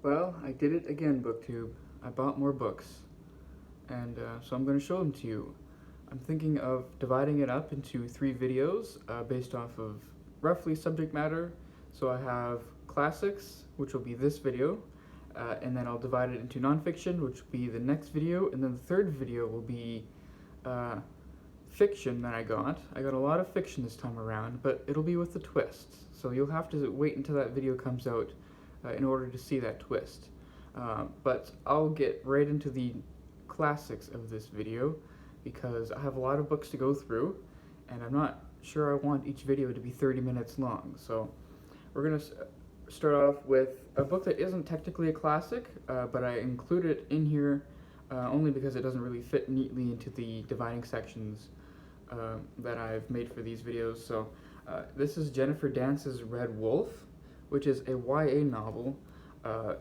Well, I did it again, BookTube. I bought more books, and so I'm going to show them to you. I'm thinking of dividing it up into 3 videos based off of roughly subject matter. So I have classics, which will be this video, and then I'll divide it into nonfiction, which will be the next video, and then the third video will be fiction that I got. I got a lot of fiction this time around, but it'll be with the twists. So you'll have to wait until that video comes out in order to see that twist. But I'll get right into the classics of this video because I have a lot of books to go through, and I'm not sure I want each video to be 30 minutes long. So we're going to start off with a book that isn't technically a classic, but I include it in here only because it doesn't really fit neatly into the dividing sections that I've made for these videos. So this is Jennifer Dance's Red Wolf, which is a YA novel, a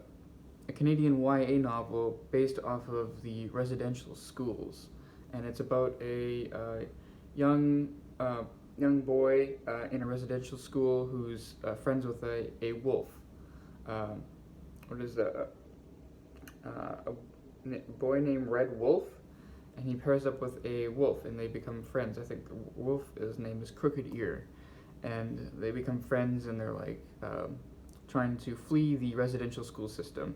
Canadian YA novel based off of the residential schools, and it's about a young boy in a residential school who's friends with a wolf. What is that? A boy named Red Wolf, and he pairs up with a wolf, and they become friends. I think the wolf's name is Crooked Ear, and they become friends, and they're like trying to flee the residential school system,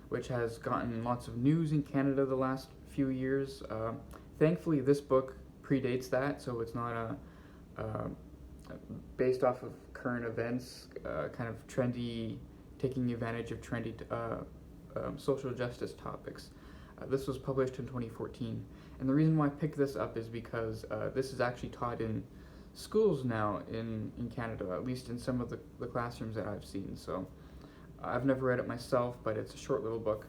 which has gotten lots of news in Canada the last few years. Thankfully, this book predates that, so it's not based off of current events, kind of trendy, taking advantage of trendy social justice topics. This was published in 2014, and the reason why I picked this up is because this is actually taught in schools now in Canada, at least in some of the classrooms that I've seen. So I've never read it myself, but it's a short little book,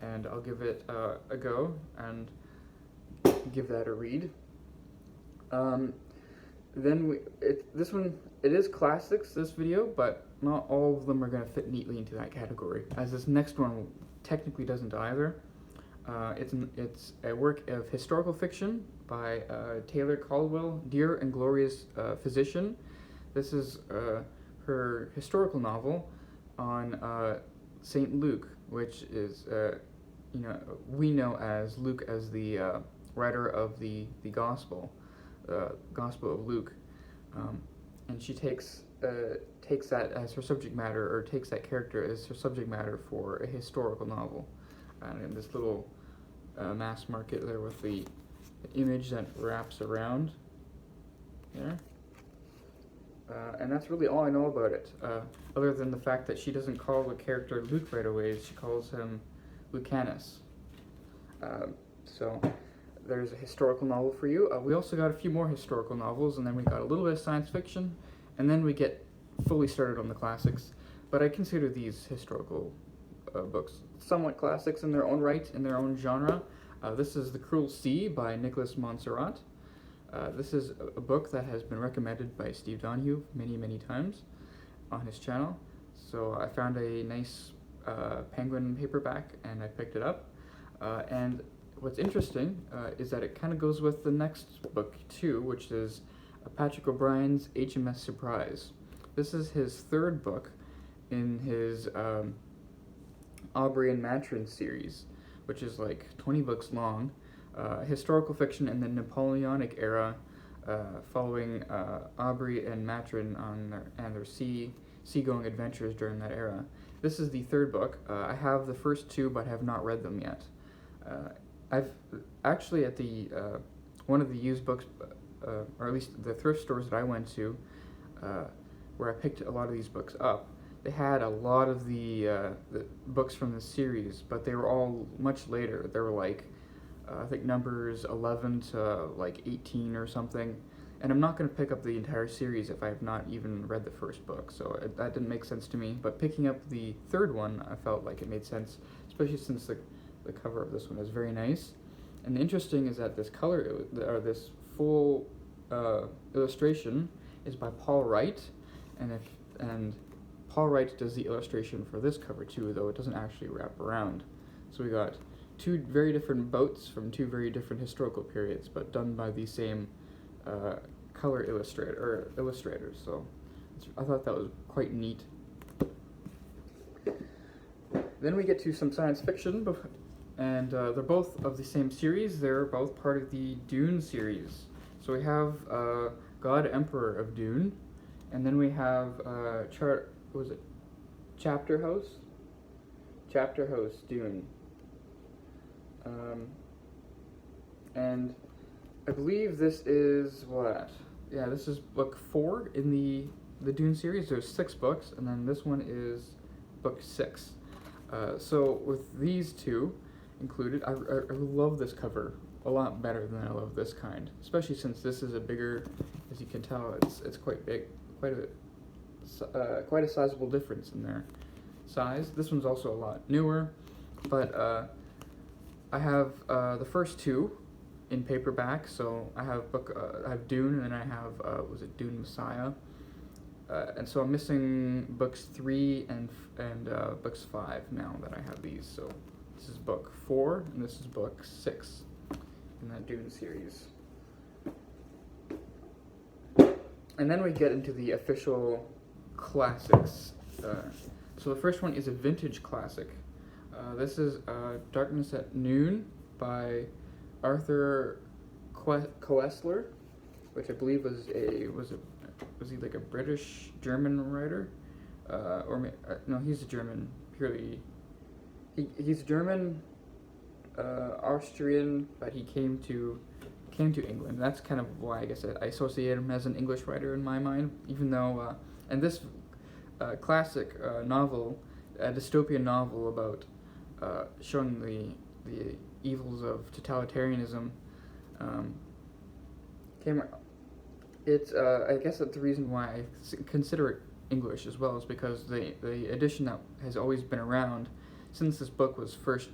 and I'll give it a go and give that a read. Then this one, it is classics, this video, but not all of them are going to fit neatly into that category, as this next one technically doesn't either. It's a work of historical fiction by Taylor Caldwell, Dear and Glorious Physician. This is her historical novel on Saint Luke, which is, we know as Luke as the writer of the Gospel of Luke, and she takes that as her subject matter, or takes that character as her subject matter for a historical novel. And in this little mass market there with the image that wraps around there. And that's really all I know about it, other than the fact that she doesn't call the character Luke right away, she calls him Lucanus. So there's a historical novel for you. We also got a few more historical novels, and then we got a little bit of science fiction, and then we get fully started on the classics. But I consider these historical books somewhat classics in their own right, in their own genre. This is The Cruel Sea by Nicholas Montserrat. This is a book that has been recommended by Steve Donahue many times on his channel. So I found a nice Penguin paperback, and I picked it up. And what's interesting is that it kind of goes with the next book too, which is Patrick O'Brien's HMS Surprise. This is his third book in his Aubrey and Maturin series, which is like 20 books long, historical fiction in the Napoleonic era, following Aubrey and Maturin on their seagoing adventures during that era. This is the third book. I have the first 2, but have not read them yet. I've actually at the one of the used books, or at least the thrift stores that I went to, where I picked a lot of these books up, they had a lot of the books from the series, but they were all much later. They were like, I think numbers 11 to like 18 or something. And I'm not going to pick up the entire series if I have not even read the first book, so that didn't make sense to me. But picking up the third one, I felt like it made sense, especially since the cover of this one is very nice. And the interesting is that this or this full illustration is by Paul Wright, and Paul Wright does the illustration for this cover too, though it doesn't actually wrap around. So we got 2 very different boats from 2 very different historical periods, but done by the same color illustrators. So I thought that was quite neat. Then we get to some science fiction, and they're both of the same series. They're both part of the Dune series. So we have God Emperor of Dune, and then we have Chapter House? Chapter House Dune. And I believe this is what? Yeah, this is book 4 in the Dune series. There's 6 books, and then this one is book 6. So with these two included, I love this cover a lot better than I love this kind, especially since this is a bigger, as you can tell, it's quite big, quite a sizable difference in their size. This one's also a lot newer, but I have the first 2 in paperback. So I have I have Dune, and then I have was it Dune Messiah, and so I'm missing books 3 and books 5 now that I have these. So this is book 4, and this is book 6 in that Dune series. And then we get into the official classics. So the first one is a vintage classic. This is Darkness at Noon by Arthur Koestler, which I believe was he like a British German writer, no, he's a German purely. He's German, Austrian, but he came to England. That's kind of why I guess I associate him as an English writer in my mind, even though and this classic novel, a dystopian novel about showing the evils of totalitarianism, came. It's I guess that's the reason why I consider it English as well, is because the edition that has always been around since this book was first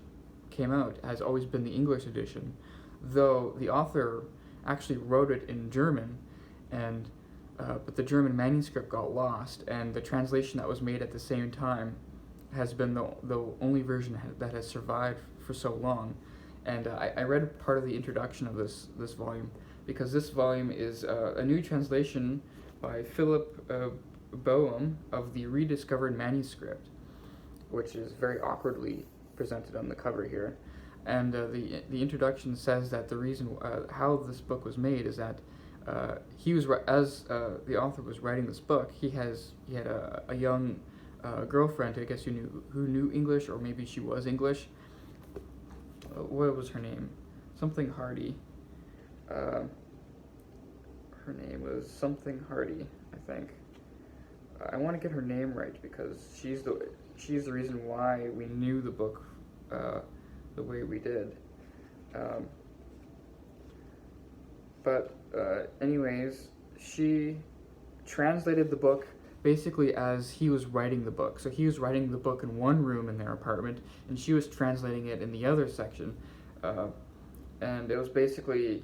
came out has always been the English edition, though the author actually wrote it in German, and but the German manuscript got lost, and the translation that was made at the same time has been the only version that has survived for so long. And I read part of the introduction of this volume, because this volume is a new translation by Philip Boehm of the rediscovered manuscript, which is very awkwardly presented on the cover here. And the introduction says that the reason how this book was made is that he was as the author was writing this book, he had a young girlfriend, I guess, who knew English, or maybe she was English. What was her name? Something Hardy. Her name was something Hardy, I think. I want to get her name right because she's the reason why we knew the book the way we did. But anyways, she translated the book basically as he was writing the book. So he was writing the book in one room in their apartment, and she was translating it in the other section. And it was basically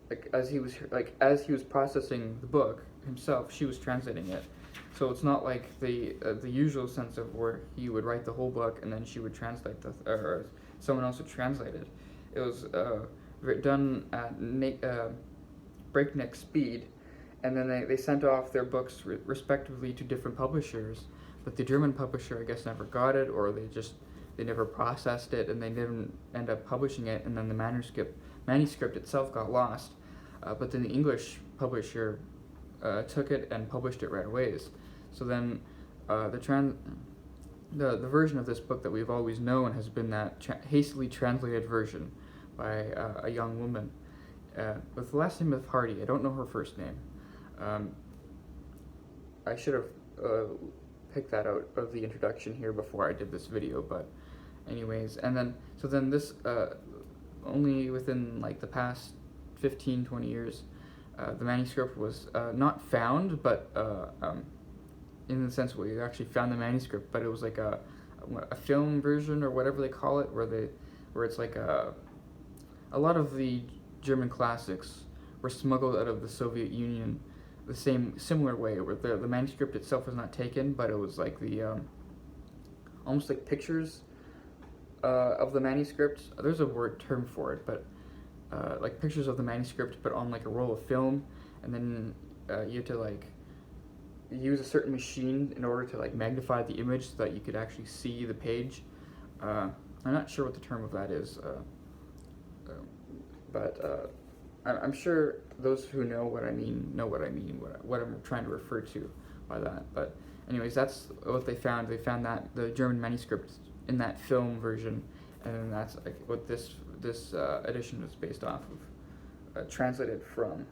like as he was processing the book himself, she was translating it. So it's not like the usual sense of where he would write the whole book and then she would translate or someone else would translate it. It was done at breakneck speed, and then they sent off their books respectively to different publishers. But the German publisher, I guess, never got it, or they never processed it, and they didn't end up publishing it. And then the manuscript itself got lost. But then the English publisher took it and published it right away. So then the version of this book that we've always known has been that hastily translated version by a young woman with the last name of Hardy. I don't know her first name. I should have picked that out of the introduction here before I did this video, but anyways. And then this only within like the past 15-20 years, the manuscript was not found, but in the sense where you actually found the manuscript, but it was like a film version or whatever they call it, where it's like a lot of the German classics were smuggled out of the Soviet Union the similar way, where the manuscript itself was not taken, but it was like the almost like pictures of the manuscript. There's a term for it, but like pictures of the manuscript, but on like a roll of film, and then you have to like use a certain machine in order to like magnify the image so that you could actually see the page. I'm not sure what the term of that is, but I'm sure those who know what I mean know what I mean, what I'm trying to refer to by that. But anyways, that's what they found. They found that the German manuscript in that film version, and that's like what this edition was based off of, translated from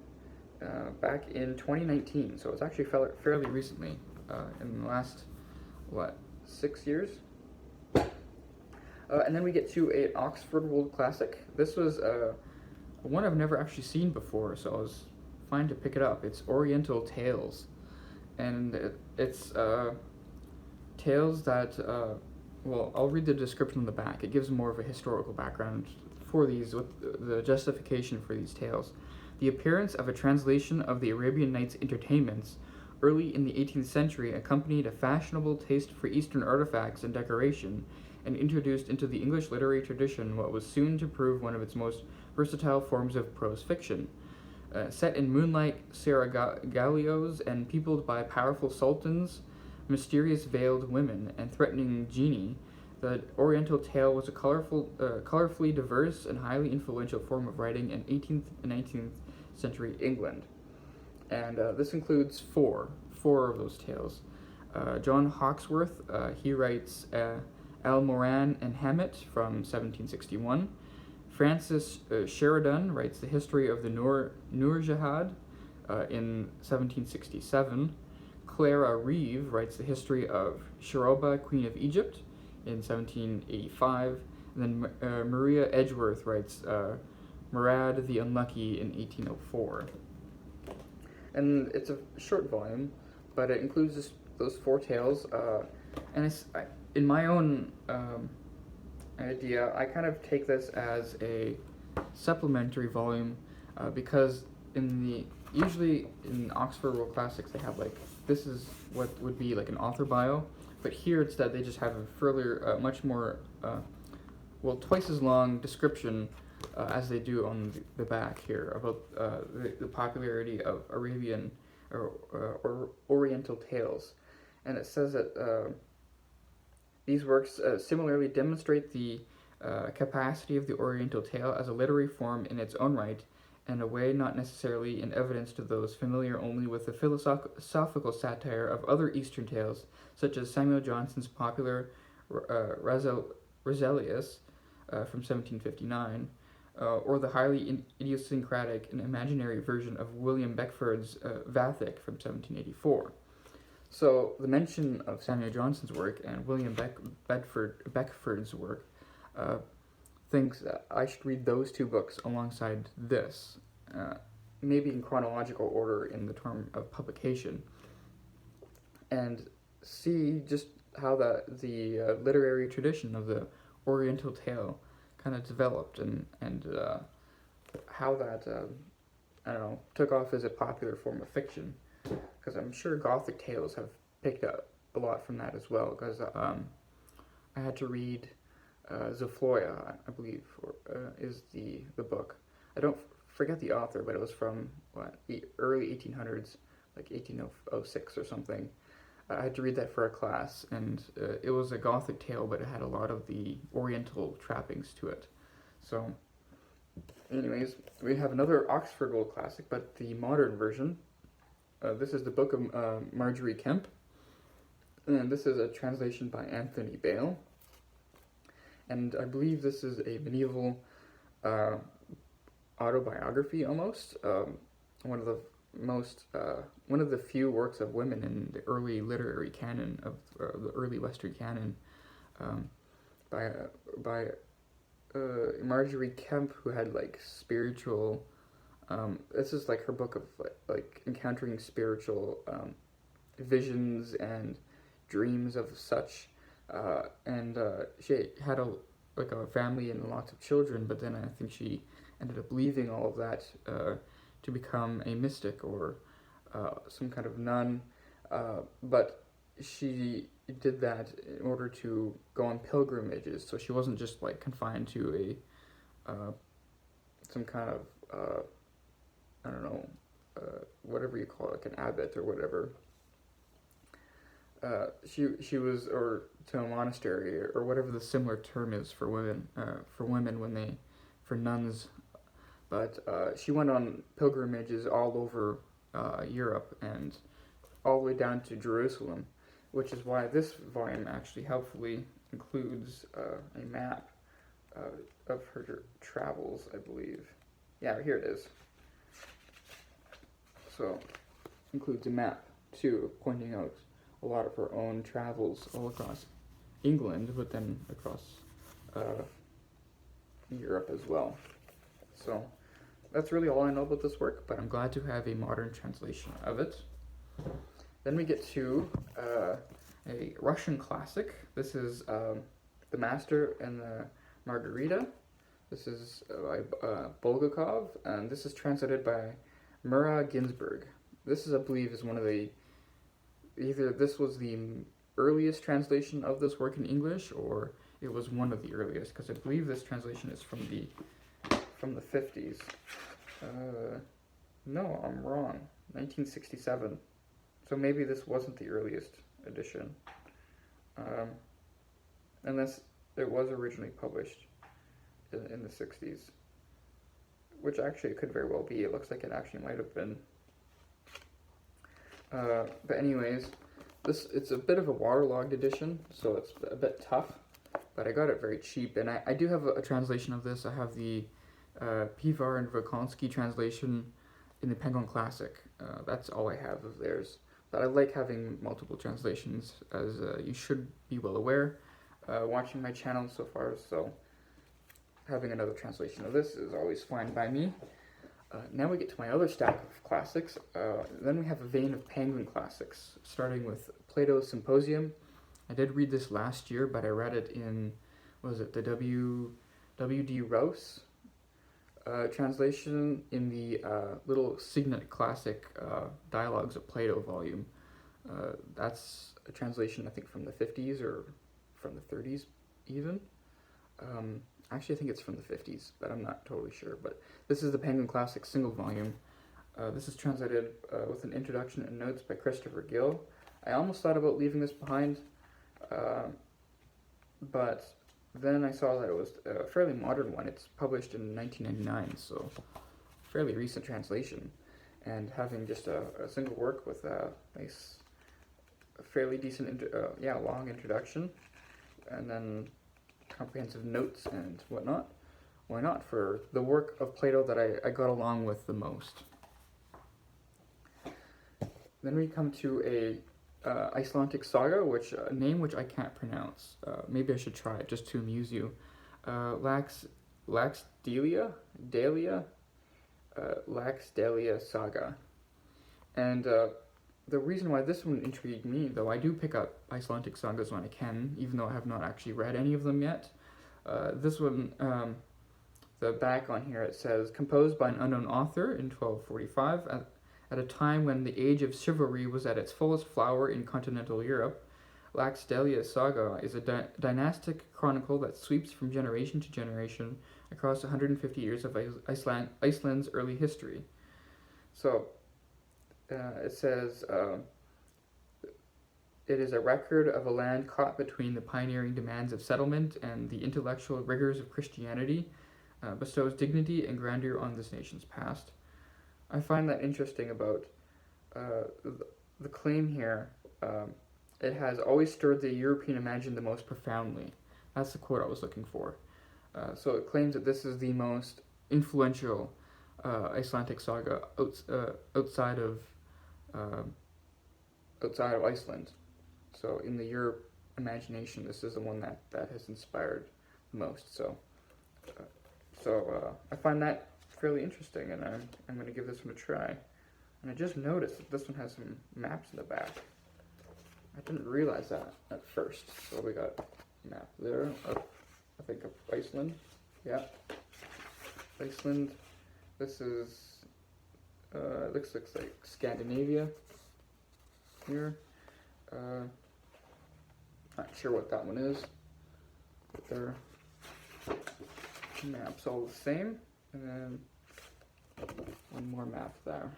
back in 2019. So it's actually fairly recently, in the last 6 years. And then we get to an Oxford World Classic. This was one I've never actually seen before, so I was fine to pick it up. It's Oriental Tales, and it's tales that, well, I'll read the description on the back. It gives more of a historical background for these, with the justification for these tales. The appearance of a translation of the Arabian Nights entertainments early in the 18th century accompanied a fashionable taste for Eastern artifacts and decoration, and introduced into the English literary tradition what was soon to prove one of its most versatile forms of prose fiction. Set in moonlight seraglios and peopled by powerful sultans, mysterious veiled women, and threatening genii, the Oriental tale was a colorfully diverse and highly influential form of writing in 18th and 19th century England. And this includes four of those tales. John Hawksworth, he writes Al-Moran and Hamet from 1761. Francis Sheridan writes the history of the Nurjahad in 1767. Clara Reeve writes the history of Shiroba, Queen of Egypt, in 1785. And then Maria Edgeworth writes Murad the Unlucky in 1804. And it's a short volume, but it includes those four tales. And in my own idea, I kind of take this as a supplementary volume, because usually in Oxford World Classics they have like, this is what would be like an author bio, but here instead they just have a further, much more, twice as long description as they do on the back here about the popularity of Arabian or Oriental tales. And it says that these works similarly demonstrate the capacity of the Oriental tale as a literary form in its own right, in a way not necessarily in evidence to those familiar only with the philosophical satire of other Eastern tales, such as Samuel Johnson's popular Raselius from 1759, or the highly idiosyncratic and imaginary version of William Beckford's Vathek from 1784. So the mention of Samuel Johnson's work and William Beckford's work thinks that I should read those two books alongside this, maybe in chronological order in the term of publication, and see just how the literary tradition of the Oriental tale kind of developed, and how that took off as a popular form of fiction. Because I'm sure Gothic tales have picked up a lot from that as well. Because I had to read Zofloya, I believe, is the book. I don't forget the author, but it was from the early 1800s, like 1806 or something. I had to read that for a class, and it was a Gothic tale, but it had a lot of the Oriental trappings to it. So, anyways, we have another Oxford World Classic, but the modern version. This is the Book of Marjorie Kemp, and this is a translation by Anthony Bale. And I believe this is a medieval autobiography almost. One of the few works of women in the early literary canon of the early Western canon, by Marjorie Kemp, who had like spiritual. This is like her book of like encountering spiritual visions and dreams of such, and she had a family and lots of children, but then I think she ended up leaving all of that to become a mystic or some kind of nun, but she did that in order to go on pilgrimages, so she wasn't just like confined to a some kind of whatever you call it, like an abbot or whatever. She was, or to a monastery, or whatever the similar term is for women when they, for nuns. But she went on pilgrimages all over Europe and all the way down to Jerusalem, which is why this volume actually helpfully includes a map of her travels, I believe. Yeah, here it is. So, includes a map too, pointing out a lot of her own travels all across England, but then across Europe as well. So, that's really all I know about this work, but I'm glad to have a modern translation of it. Then we get to a Russian classic. This is The Master and the Margarita. This is by Bulgakov, and this is translated by Mura Ginsburg. This is, I believe, is one of the, either this was the earliest translation of this work in English, or it was one of the earliest, because I believe this translation is from the 50s. No, I'm wrong. 1967. So maybe this wasn't the earliest edition, unless it was originally published in the 60s, which actually it could very well be. It looks like it actually might have been. But anyways, it's a bit of a waterlogged edition, so it's a bit tough, but I got it very cheap, and I do have a translation of this. I have the Pivar and Volkonsky translation in the Penguin Classic. That's all I have of theirs. But I like having multiple translations, as you should be well aware, watching my channel so far, so having another translation of this is always fine by me. Now we get to my other stack of classics. Then we have a vein of Penguin classics, starting with Plato's Symposium. I did read this last year, but I read it in, what was it, the W.D. Rouse translation in the little Signet Classic Dialogues of Plato volume. That's a translation, I think, from the 50s or from the 30s even. Actually, I think it's from the 50s, but I'm not totally sure. But this is the Penguin Classic single volume. This is translated with an introduction and notes by Christopher Gill. I almost thought about leaving this behind, but then I saw that it was a fairly modern one. It's published in 1999, so fairly recent translation. And having just a single work with a nice, fairly decent, long introduction, and then comprehensive notes and whatnot. Why not, for the work of Plato that I got along with the most. Then we come to a Icelandic saga, which a name which I can't pronounce. Maybe I should try it just to amuse you. Laxdelia saga. And the reason why this one intrigued me, though I do pick up Icelandic sagas when I can, even though I have not actually read any of them yet. This one, the back on here, it says, composed by an unknown author in 1245, at a time when the age of chivalry was at its fullest flower in continental Europe. Laxdelia saga is a dynastic chronicle that sweeps from generation to generation across 150 years of Iceland's early history. So, it says, it is a record of a land caught between the pioneering demands of settlement and the intellectual rigors of Christianity, bestows dignity and grandeur on this nation's past. I find that interesting about the claim here. It has always stirred the European imagination the most profoundly. That's the quote I was looking for. So it claims that this is the most influential Icelandic saga outside of Iceland. So in the Europe imagination, this is the one that has inspired the most. So I find that fairly interesting, and I'm going to give this one a try. And I just noticed that this one has some maps in the back. I didn't realize that at first. So we got a map there of, I think, of Iceland. Yeah, Iceland. This is looks like Scandinavia here. Not sure what that one is, but their maps all the same. And then one more map there.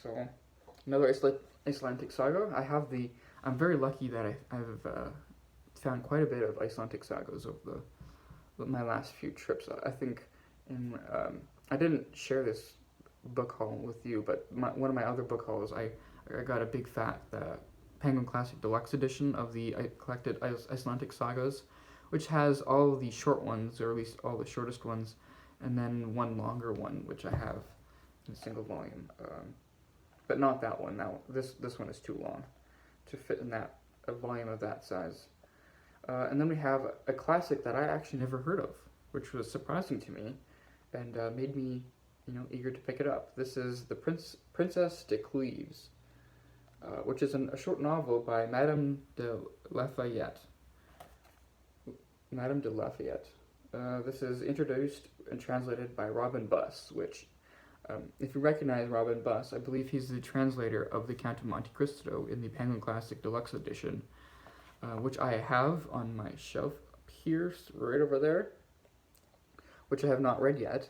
So another Icelandic saga. I'm very lucky that I've found quite a bit of Icelandic sagas over my last few trips. I think I didn't share this book haul with you, but one of my other book hauls, I got a big fat Penguin Classic Deluxe edition of the collected Icelandic sagas, which has all the short ones, or at least all the shortest ones, and then one longer one, which I have in a single volume. But not that one. Now this one is too long to fit in a volume of that size. And then we have a classic that I actually never heard of, which was surprising to me, and made me, eager to pick it up. This is The Princess de Cleves, which is a short novel by Madame de Lafayette. Madame de Lafayette. This is introduced and translated by Robin Buss, which, if you recognize Robin Buss, I believe he's the translator of The Count of Monte Cristo in the Penguin Classic Deluxe Edition, which I have on my shelf up here, right over there, which I have not read yet,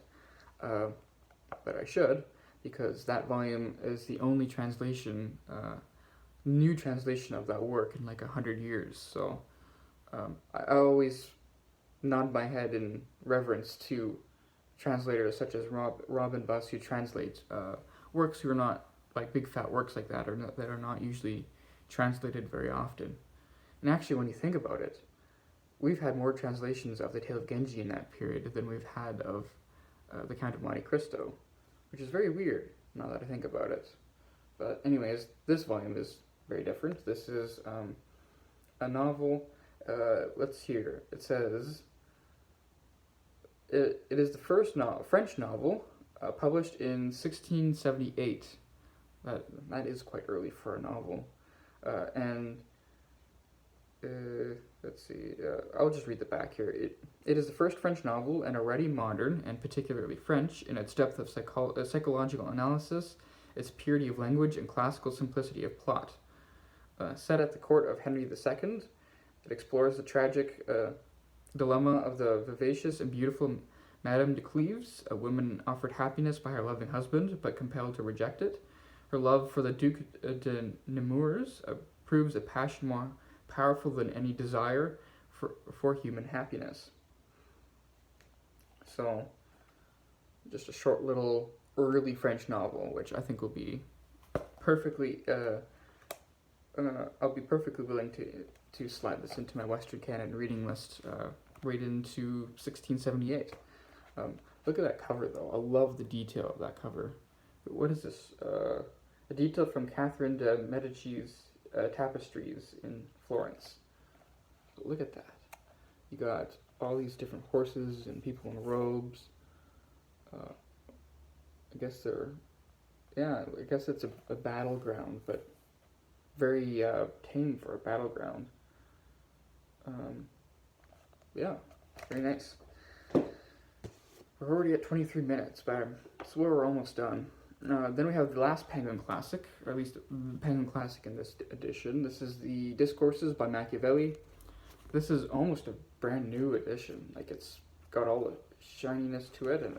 but I should, because that volume is the only translation, new translation of that work in like 100 years. So I always nod my head in reverence to translators such as Robin Buss, who translates works who are not like big fat works like that, or that are not usually translated very often. And actually, when you think about it, we've had more translations of The Tale of Genji in that period than we've had of The Count of Monte Cristo, which is very weird, now that I think about it. But anyways, this volume is very different. This is a novel, let's hear, it says, it is the first French novel published in 1678. That is quite early for a novel. Let's see, I'll just read the back here. It is the first French novel, and already modern, and particularly French, in its depth of psychological analysis, its purity of language, and classical simplicity of plot. Set at the court of Henry II, it explores the tragic dilemma of the vivacious and beautiful Madame de Cleves, a woman offered happiness by her loving husband, but compelled to reject it. Her love for the Duc de Nemours proves a passion more powerful than any desire for human happiness. So, just a short little early French novel, which I think will be perfectly, I'll be perfectly willing to slide this into my Western Canon reading list right into 1678. Look at that cover, though. I love the detail of that cover. What is this? A detail from Catherine de Medici's tapestries in Florence. Look at that. You got all these different horses and people in robes. I guess it's a battleground, but very tame for a battleground. Yeah, very nice. We're already at 23 minutes, but I swear we're almost done. Then we have the last Penguin Classic, or at least the Penguin Classic in this edition. This is the Discourses by Machiavelli. This is almost a brand new edition. Like, it's got all the shininess to it, and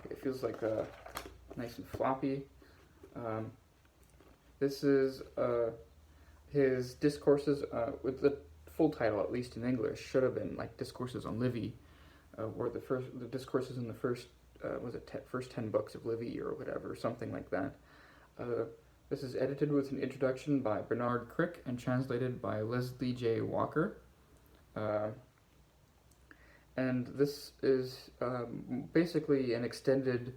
it feels like nice and floppy. This is his Discourses, with the full title, at least in English, should have been like Discourses on Livy, or the discourses in the first first 10 books of Livy or whatever, something like that. This is edited with an introduction by Bernard Crick and translated by Leslie J. Walker. And this is basically an extended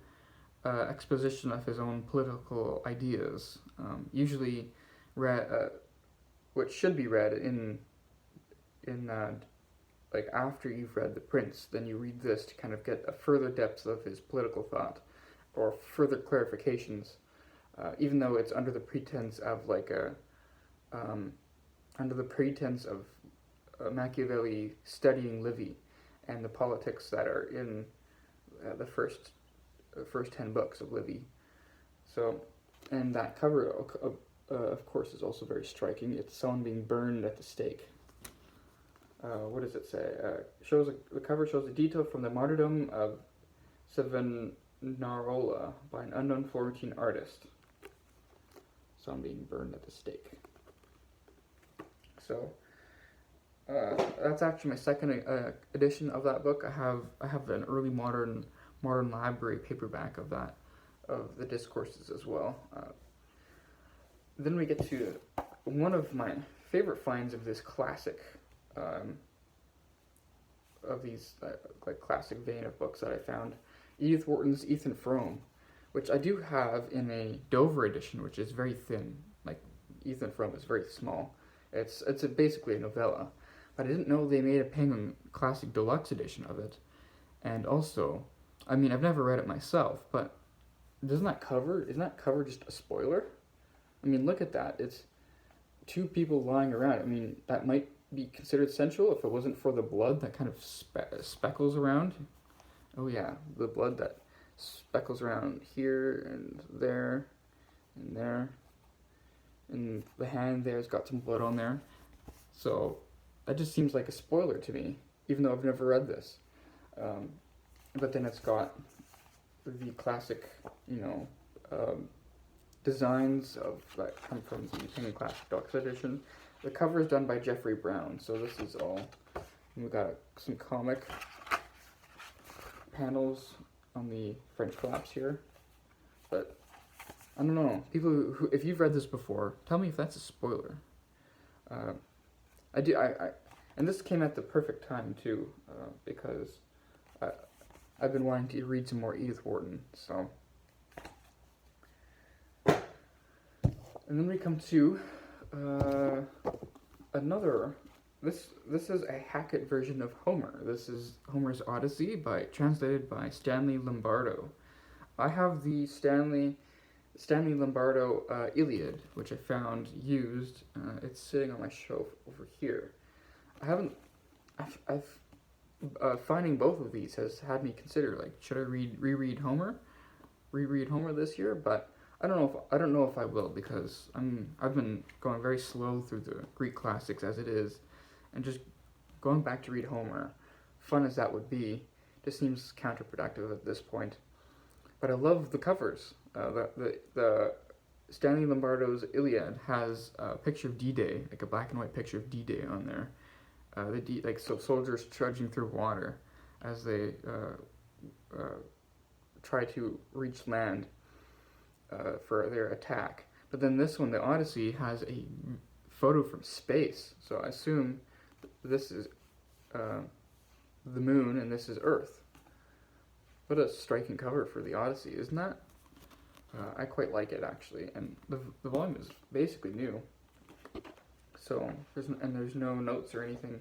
exposition of his own political ideas, usually which should be read in like after you've read The Prince, then you read this to kind of get a further depth of his political thought, or further clarifications, even though it's under the pretense of Machiavelli studying Livy and the politics that are in the first 10 books of Livy. So, and that cover, of course, is also very striking. It's someone being burned at the stake. What does it say? The cover shows a detail from the martyrdom of Savonarola by an unknown Florentine artist. so I'm being burned at the stake. So that's actually my second edition of that book. I have an early modern library paperback of the discourses as well. Then we get to one of my favorite finds of this classic, of these like classic vein of books that I found, Edith Wharton's Ethan Frome, which I do have in a Dover edition, which is very thin. Like Ethan Frome is very small. It's basically a novella, but I didn't know they made a Penguin Classic Deluxe edition of it. And also, I mean, I've never read it myself, but isn't that cover just a spoiler? I mean, look at that. It's two people lying around. I mean, that might be considered sensual if it wasn't for the blood that kind of speckles around. Oh yeah, the blood that speckles around here and there and there. And the hand there's got some blood on there. So that just seems like a spoiler to me, even though I've never read this. But then it's got the classic, designs that come from the Penguin Classic Deluxe edition. The cover is done by Jeffrey Brown, so this is all. We've got some comic panels on the French collapse here, but I don't know. People who if you've read this before, tell me if that's a spoiler. I do. And this came at the perfect time too, because I've been wanting to read some more Edith Wharton. So, and then we come to another. This is a Hackett version of Homer. This is Homer's Odyssey, translated by Stanley Lombardo. I have the Stanley Lombardo Iliad, which I found used. It's sitting on my shelf over here. Finding both of these has had me consider, like, should I reread Homer this year? But I don't know if I will, because I've been going very slow through the Greek classics as it is, and just going back to read Homer, fun as that would be, just seems counterproductive at this point. But I love the covers. The Stanley Lombardo's Iliad has a picture of D-Day, like a black and white picture of D-Day on there. So soldiers trudging through water as they try to reach land for their attack. But then this one, the Odyssey, has a photo from space. So I assume this is the moon and this is Earth. What a striking cover for the Odyssey, isn't that? I quite like it, actually, and the volume is basically new. So there's no notes or anything,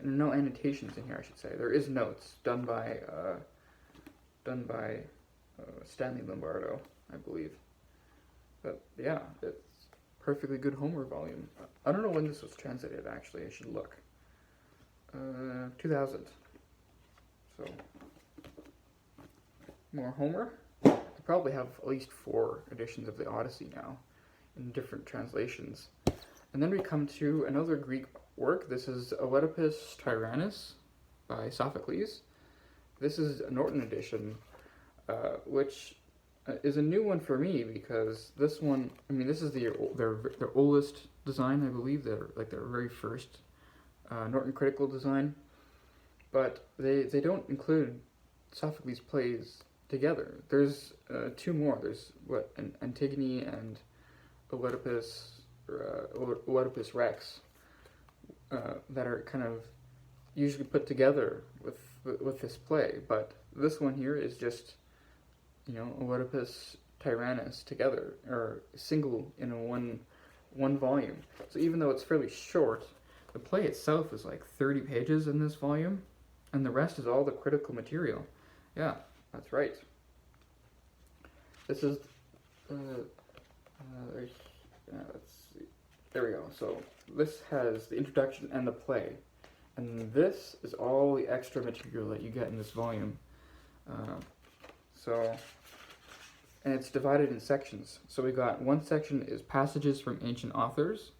no annotations in here, I should say. There is notes done by Stanley Lombardo, I believe. But yeah, it's perfectly good Homer volume. I don't know when this was translated, actually. I should look. 2000. So more Homer. I probably have at least 4 editions of the Odyssey now, in different translations. And then we come to another Greek work. This is Oedipus Tyrannus by Sophocles. This is a Norton edition, which is a new one for me, because this one, I mean, this is their oldest design, I believe. Their very first Norton critical design. But they don't include Sophocles' plays together. There's 2 more. There's Antigone and Oedipus Rex, that are kind of usually put together with this play. But this one here is just, Oedipus Tyrannus together, or single in one volume. So even though it's fairly short, the play itself is like 30 pages in this volume, and the rest is all the critical material. Yeah, that's right. This is, let's see. There we go. So this has the introduction and the play, and this is all the extra material that you get in this volume. And it's divided in sections. So we got one section is passages from ancient authors,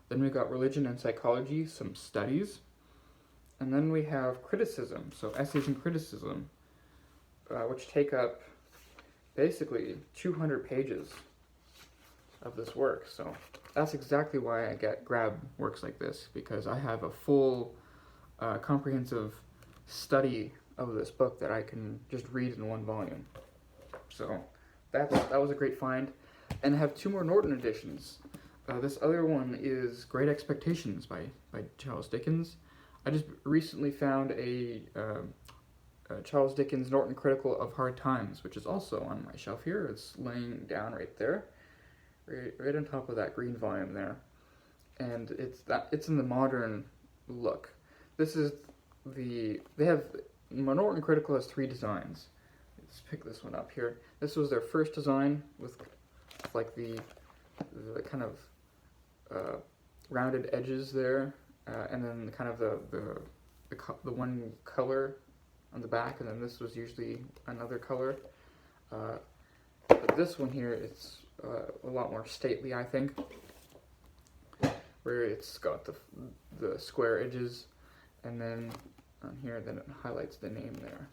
then we got religion and psychology, some studies, and then we have criticism, so essays and criticism, which take up basically 200 pages of this work. So that's exactly why I grab works like this, because I have a full comprehensive study of this book that I can just read in one volume. So that was a great find. And I have two more Norton editions. This other one is Great Expectations by Charles Dickens. I just recently found a Charles Dickens Norton Critical of Hard Times, which is also on my shelf here. It's laying down right there, right on top of that green volume there. And it's in the modern look. This is Norton Critical has 3 designs. Let's pick this one up here. This was their first design with like the kind of rounded edges there, and then kind of the one color on the back, and then this was usually another color. But this one here, it's a lot more stately, I think, where it's got the square edges, and then on here, then it highlights the name there.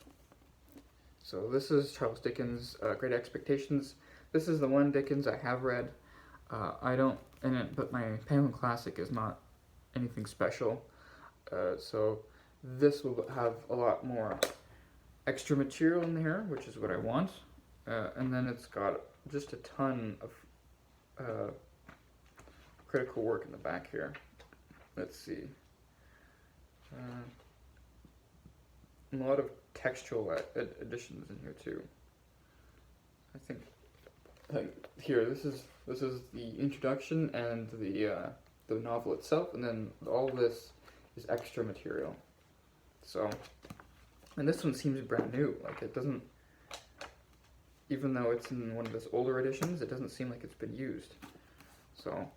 So this is Charles Dickens' Great Expectations. This is the one Dickens I have read. But my Penguin Classic is not anything special. So this will have a lot more extra material in here, which is what I want. And then it's got just a ton of critical work in the back here. Let's see. A lot of textual additions in here too. I think here, this is the introduction and the novel itself, and then all this is extra material. So, and this one seems brand new. Like, it doesn't, even though it's in one of those older editions, it doesn't seem like it's been used. So,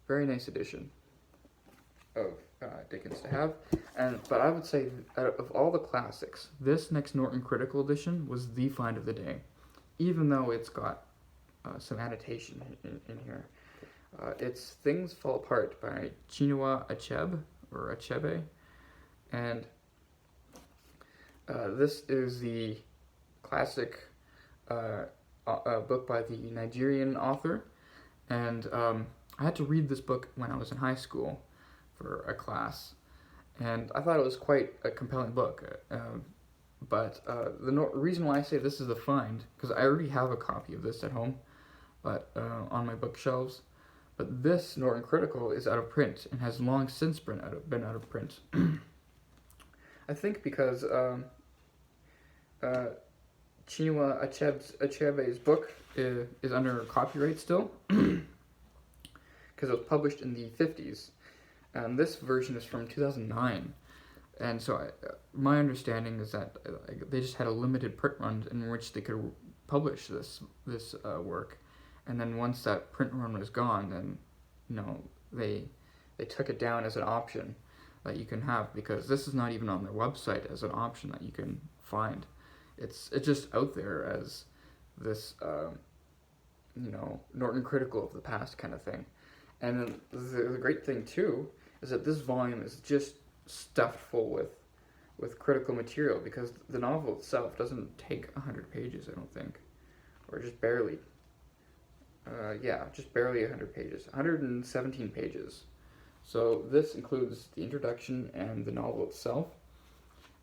very nice edition of Dickens to have. But I would say, of all the classics, this next Norton Critical edition was the find of the day, even though it's got some annotation in here. It's Things Fall Apart by Chinua Achebe, and this is the classic book by the Nigerian author, and I had to read this book when I was in high school for a class, and I thought it was quite a compelling book. But the reason why I say this is a find, because I already have a copy of this at home, but on my bookshelves. But this Norton Critical is out of print and has long since been out of print. I think because Chinua Achebe's book is under copyright still, because it was published in the 50s, and this version is from 2009. And so my understanding is that they just had a limited print run in which they could publish this work, and then once that print run was gone, then they took it down as an option that you can have, because this is not even on their website as an option that you can find. It's just out there as this Norton Critical of the past kind of thing. And then the great thing too is that this volume is just stuffed full with critical material, because the novel itself doesn't take 100 pages, I don't think, or just barely. Just barely 100 pages, 117 pages. So this includes the introduction and the novel itself,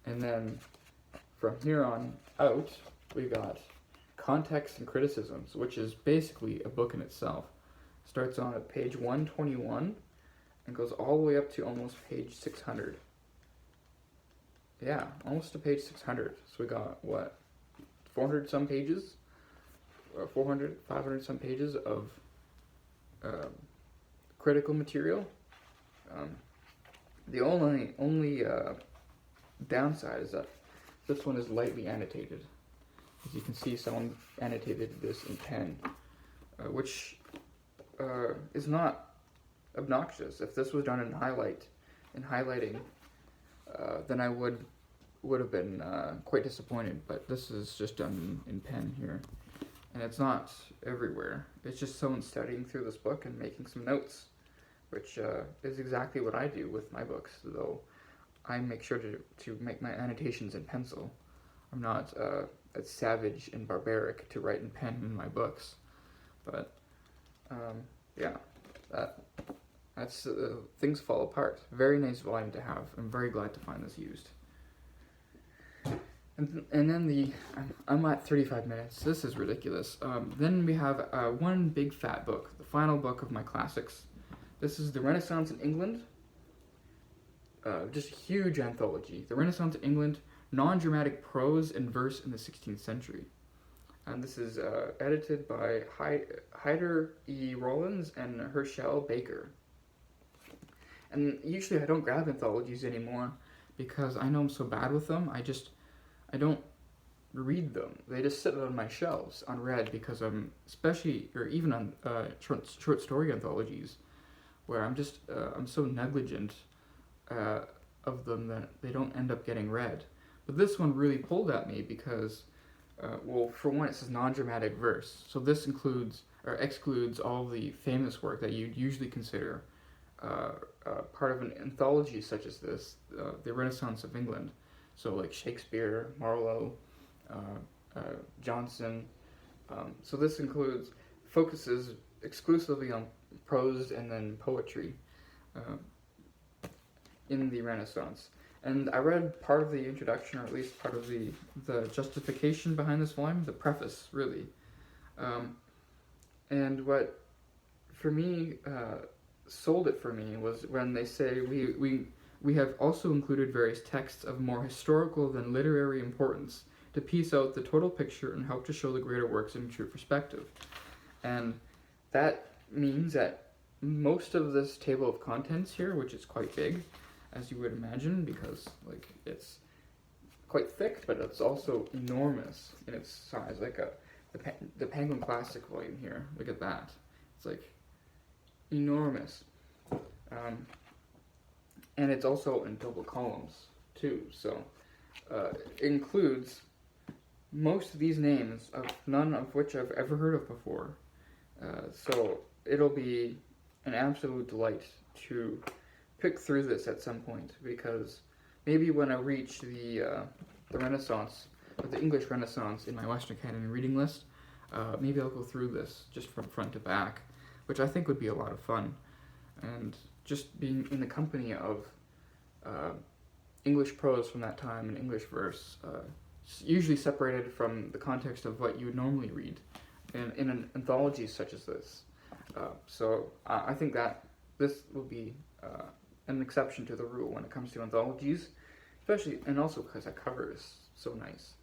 and then from here on out we got Context and Criticisms, which is basically a book in itself. Starts on at page 121 and goes all the way up to almost page 600. Yeah, almost to page 600. So we got, 400 some pages? 400, 500 some pages of critical material. The only downside is that this one is lightly annotated. As you can see, someone annotated this in pen, which is not obnoxious. If this was done in highlighting, then I would have been quite disappointed. But this is just done in pen here, and it's not everywhere. It's just someone studying through this book and making some notes, which is exactly what I do with my books, though I make sure to make my annotations in pencil. I'm not as savage and barbaric to write in pen in my books. But yeah, that's Things Fall Apart. Very nice volume to have. I'm very glad to find this used. And then I'm at 35 minutes. This is ridiculous. Then we have one big fat book, the final book of my classics. This is The Renaissance in England. Just a huge anthology. The Renaissance in England, non-dramatic prose and verse in the 16th century. And this is edited by Hyder E. Rollins and Herschel Baker. And usually I don't grab anthologies anymore because I know I'm so bad with them. I don't read them. They just sit on my shelves unread because I'm even on short story anthologies where I'm so negligent of them that they don't end up getting read. But this one really pulled at me because, for one, it says non-dramatic verse. So this includes or excludes all the famous work that you'd usually consider part of an anthology such as this, the Renaissance of England. So like Shakespeare, Marlowe, Johnson. So this focuses exclusively on prose and then poetry in the Renaissance. And I read part of the introduction, or at least part of the justification behind this volume, the preface, really. And what, for me, sold it for me was when they say we have also included various texts of more historical than literary importance to piece out the total picture and help to show the greater works in true perspective. And that means that most of this table of contents here, which is quite big, as you would imagine, because it's quite thick, but it's also enormous in its size. The Penguin Classic volume here, look at that. It's enormous. And it's also in double columns too, so it includes most of these names, none of which I've ever heard of before. So it'll be an absolute delight to pick through this at some point, because maybe when I reach the Renaissance, or the English Renaissance in my Western Academy reading list, maybe I'll go through this just from front to back, which I think would be a lot of fun. And just being in the company of English prose from that time and English verse, usually separated from the context of what you would normally read in an anthology such as this. So I think that this will be an exception to the rule when it comes to anthologies, especially, and also because that cover is so nice.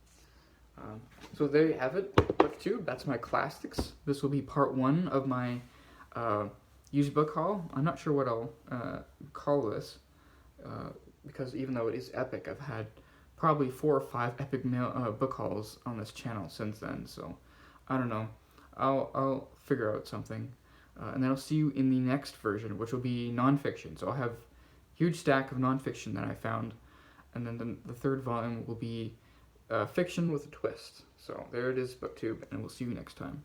So there you have it, book 2. That's my classics. This will be part 1 of my used book haul. I'm not sure what I'll call this, because even though it is epic, I've had probably 4 or 5 epic book hauls on this channel since then, so I don't know. I'll figure out something. And then I'll see you in the next version, which will be nonfiction. So I'll have a huge stack of nonfiction that I found, and then the third volume will be fiction with a twist. So there it is, book 2, and we'll see you next time.